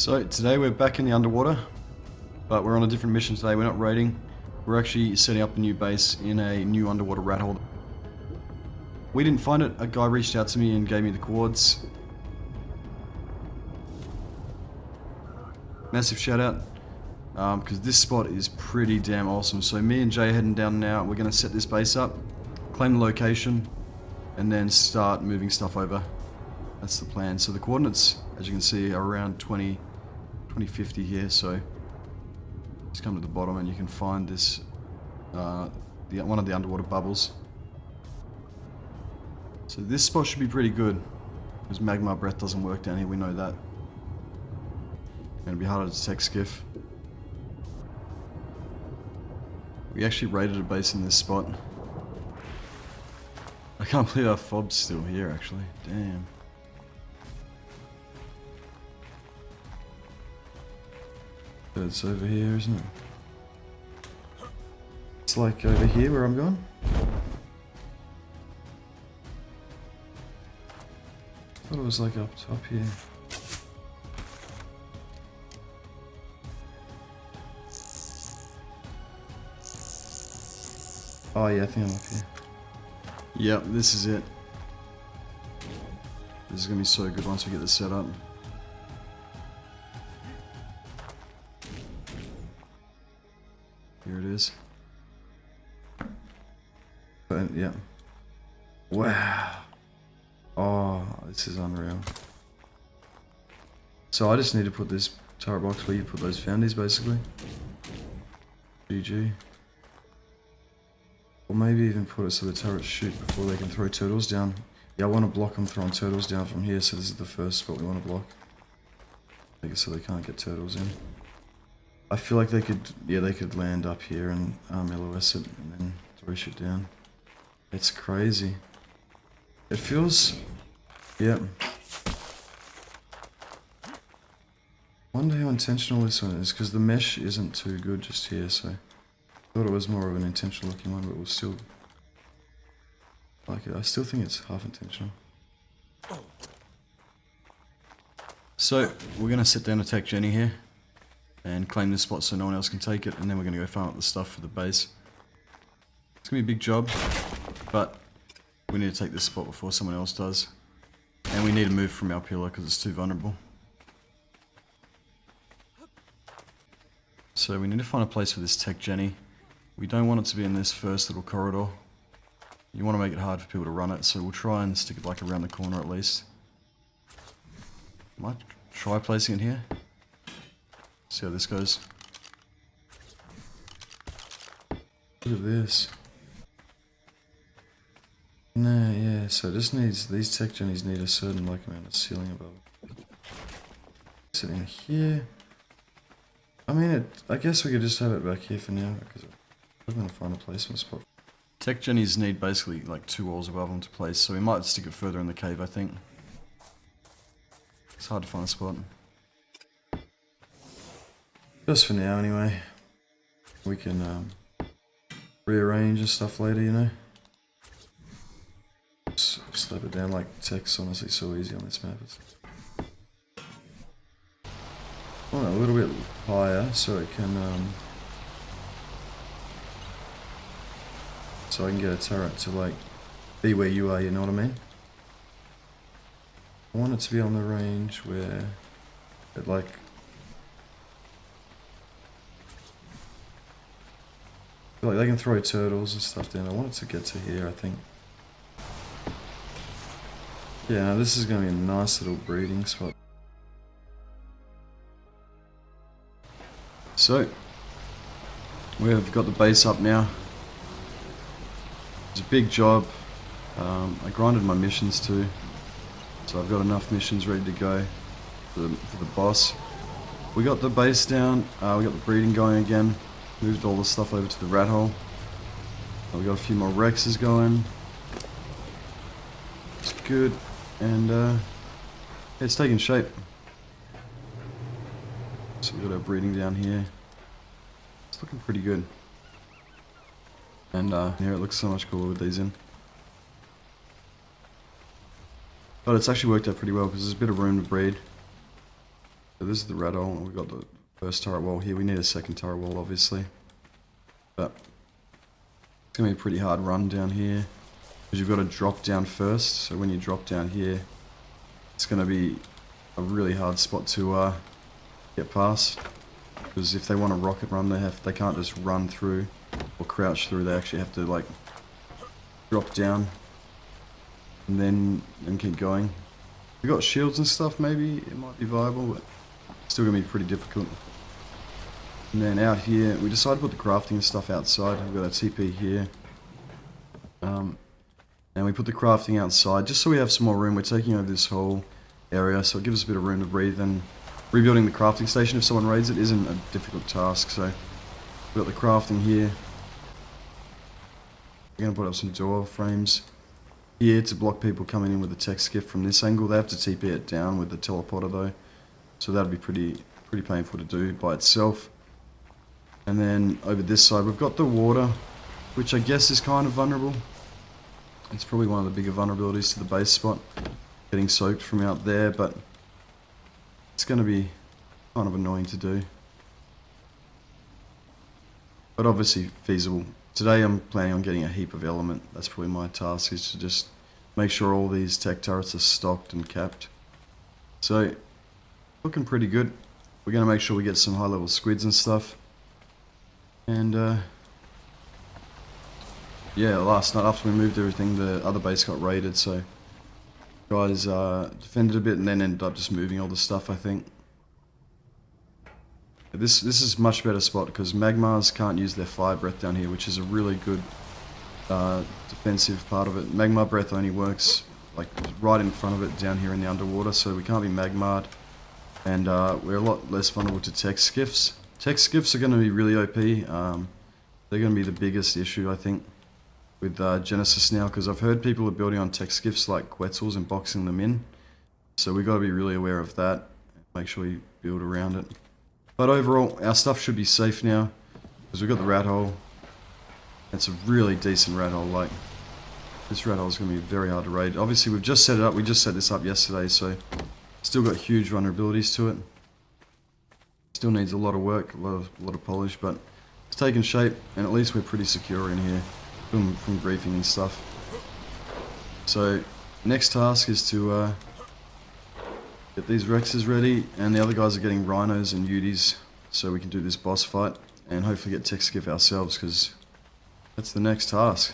So today we're back in the underwater, but we're on a different mission today. We're not raiding. We're actually setting up a new base in a new underwater rat hole. We didn't find it. A guy reached out to me and gave me the coords. Massive shout out, because this spot is pretty damn awesome. So me and Jay are heading down now. We're going to set this base up, claim the location, and then start moving stuff over. That's the plan. So the coordinates, as you can see, are around 2050 here. So just come to the bottom and you can find this, one of the underwater bubbles. So this spot should be pretty good, because magma breath doesn't work down here, we know that. Gonna be harder to detect skiff. We actually raided a base in this spot. I can't believe our fob's still here actually, damn. It's over here, isn't it? It's like over here where I'm going. I thought it was like up top here. Oh yeah, I think I'm up here. Yep, this is it. This is gonna be so good once we get this set up. Here it is. But yeah. Wow. Oh, this is unreal. So I just need to put this turret box where you put those foundies, basically. GG. Or maybe even put it so the turrets shoot before they can throw turtles down. Yeah, I want to block them throwing turtles down from here, so this is the first spot we want to block. Make it so they can't get turtles in. I feel like they could, yeah, they could land up here and LOS it and then throw shit down. It's crazy. It feels, yeah. Wonder how intentional this one is, because the mesh isn't too good just here, so I thought it was more of an intentional looking one, but we'll still like it. I still think it's half intentional. So we're gonna sit down and attack Jenny here and claim this spot so no one else can take it, and then we're gonna go farm up the stuff for the base. It's gonna be a big job, but we need to take this spot before someone else does. And we need to move from our pillar because it's too vulnerable. So we need to find a place for this tech Jenny. We don't want it to be in this first little corridor. You want to make it hard for people to run it, so we'll try and stick it like around the corner at least. Might try placing it here. See how this goes. Look at this. Nah, yeah, so it just needs, these tech jennies need a certain like amount of ceiling above it. Sitting here. I mean, I guess we could just have it back here for now, because we're going to find a placement spot. Tech jennies need basically like 2 walls above them to place, so we might stick it further in the cave, I think. It's hard to find a spot. Just for now, anyway. We can rearrange and stuff later, you know. Slap it down like tech's honestly so easy on this map. I want it a little bit higher so it can so I can get a turret to like be where you are, you know what I mean? I want it to be on the range where it like they can throw turtles and stuff down. I want it to get to here, I think. Yeah, no, this is going to be a nice little breeding spot. So, we've got the base up now. It's a big job. I grinded my missions too, so I've got enough missions ready to go for the boss. We got the base down, we got the breeding going again, moved all the stuff over to the rat hole. We got a few more Rexes going. It's good, and it's taking shape. So we got our breeding down here. It's looking pretty good. And here it looks so much cooler with these in. But it's actually worked out pretty well because there's a bit of room to breed. So this is the red hole. We've got the first turret wall here. We need a second turret wall, obviously. But it's going to be a pretty hard run down here. Because you've got to drop down first. So when you drop down here, it's going to be a really hard spot to get past. Because if they want to rocket run, they can't just run through or crouch through. They actually have to like drop down and then keep going. If you've got shields and stuff, maybe it might be viable, but it's still going to be pretty difficult. And then out here, we decided to put the crafting stuff outside. We've got our TP here. And we put the crafting outside just so we have some more room. We're taking over this whole area, so it gives us a bit of room to breathe. And rebuilding the crafting station if someone raids it isn't a difficult task. So we've got the crafting here. We're going to put up some door frames here to block people coming in with the tech skiff from this angle. They have to TP it down with the teleporter though, so that'll be pretty painful to do by itself. And then over this side we've got the water, which I guess is kind of vulnerable. It's probably one of the bigger vulnerabilities to the base spot, getting soaked from out there, but it's going to be kind of annoying to do. But obviously feasible. Today I'm planning on getting a heap of element. That's probably my task, is to just make sure all these tech turrets are stocked and capped. So, looking pretty good. We're going to make sure we get some high level squids and stuff. And yeah, last night after we moved everything, the other base got raided, so guys defended a bit and then ended up just moving all the stuff, I think. This is a much better spot because Magmars can't use their fire breath down here, which is a really good defensive part of it. Magmar breath only works like right in front of it down here in the underwater, so we can't be Magmarred, and we're a lot less vulnerable to tech skiffs. Tech skiffs are going to be really OP. They're going to be the biggest issue, I think, with Genesis now, because I've heard people are building on tech skiffs like Quetzals and boxing them in. So we've got to be really aware of that. Make sure we build around it. But overall, our stuff should be safe now, because we've got the rat hole. It's a really decent rat hole. Like, this rat hole is going to be very hard to raid. Obviously, we've just set it up. We just set this up yesterday, so still got huge vulnerabilities to it. Still needs a lot of work, a lot of polish, but it's taken shape, and at least we're pretty secure in here from griefing and stuff. So next task is to get these Rexes ready, and the other guys are getting Rhinos and Udis, so we can do this boss fight and hopefully get tech skiff ourselves, because that's the next task.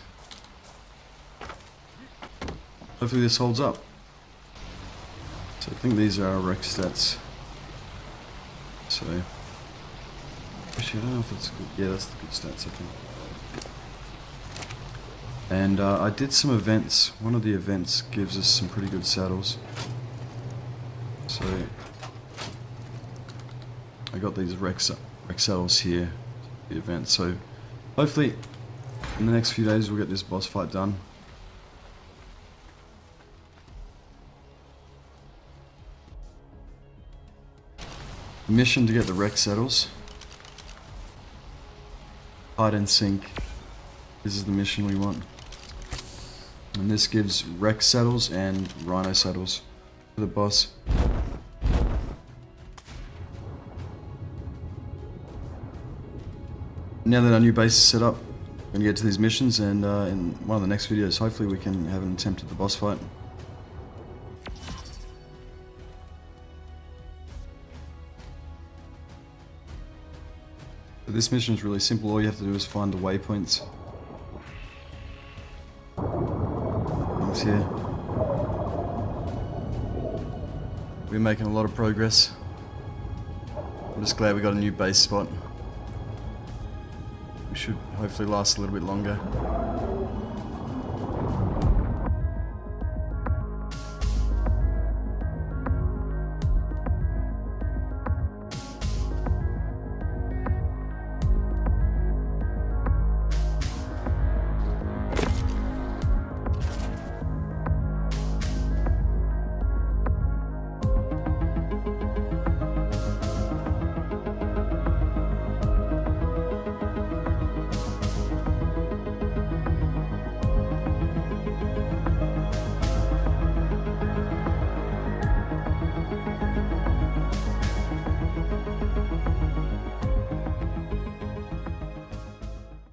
Hopefully this holds up. So I think these are our Rex stats. So actually I don't know if that's good. Yeah, that's the good stats, I think. And I did some events. One of the events gives us some pretty good saddles. So I got these Rex saddles here, the event. So hopefully in the next few days we'll get this boss fight done. Mission to get the Rex saddles. Hide and sink. This is the mission we want. And this gives Rex saddles and Rhino saddles for the boss. Now that our new base is set up, we're going to get to these missions, and in one of the next videos hopefully we can have an attempt at the boss fight. But this mission is really simple. All you have to do is find the waypoints. Things here. We're making a lot of progress. I'm just glad we got a new base spot. We should hopefully last a little bit longer.